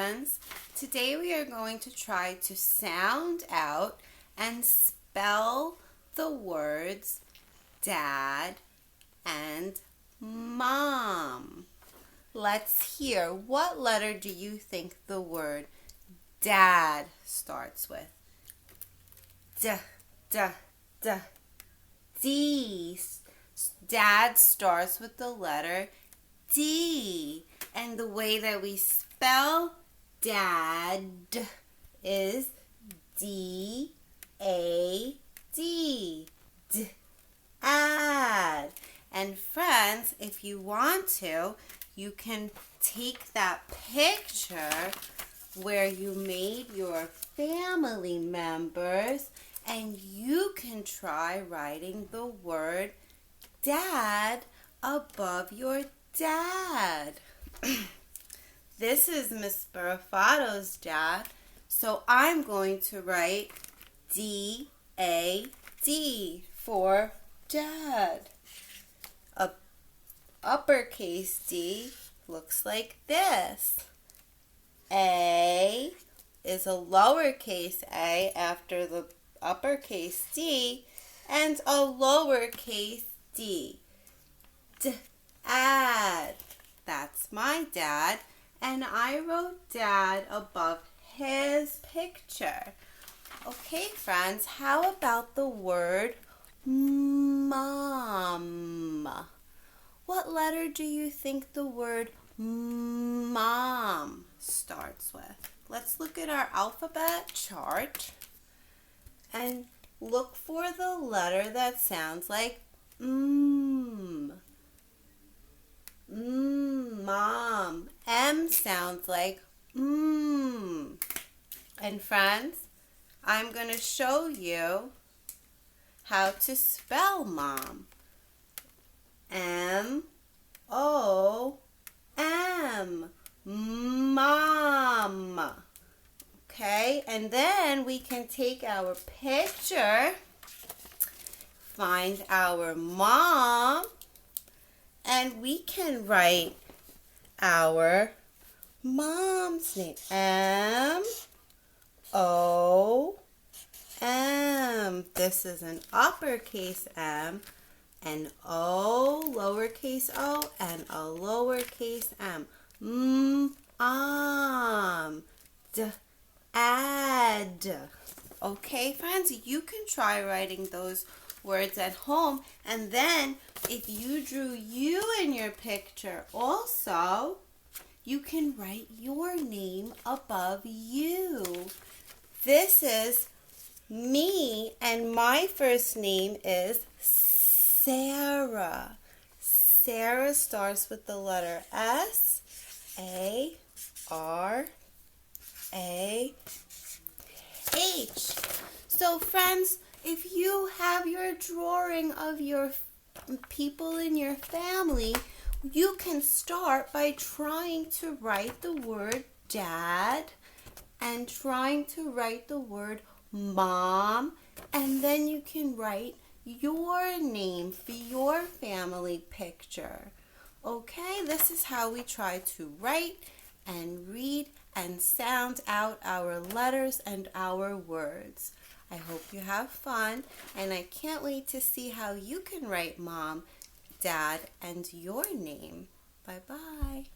friends. Today we are going to try to sound out and spell the words dad and mom. Let's hear. What letter do you think the word dad starts with? D, D, D. D. Dad starts with the letter D. And the way that we spell dad is D-A-D. Dad. And friends, if you want to, you can take that picture where you made your family members and you can try writing the word dad above your dad. This is Miss Barafato's dad, so I'm going to write D-A-D for dad. A uppercase D looks like this. A is a lowercase a after the uppercase D and a lowercase d. Dad. That's my dad, and I wrote dad above his picture. Okay, friends, how about the word mom? What letter do you think the word mom starts with? Let's look at our alphabet chart and look for the letter that sounds like mom. M sounds like And friends, I'm going to show you how to spell mom. M-O-M. Mom. Okay, and then we can take our picture, find our mom, and we can write our mom's name. M-O-M. This is an uppercase M, an O, lowercase o, and a lowercase m. Mom. Dad. Okay, friends, you can try writing those words at home, and then if you drew you in your picture also, you can write your name above you. This is me, and my first name is Sarah. Sarah starts with the letter S-A-R-A-H. So friends, if you have your drawing of your people in your family, you can start by trying to write the word dad and trying to write the word mom, and then you can write your name for your family picture. Okay, this is how we try to write and read and sound out our letters and our words. I hope you have fun, and I can't wait to see how you can write mom, dad, and your name. Bye-bye.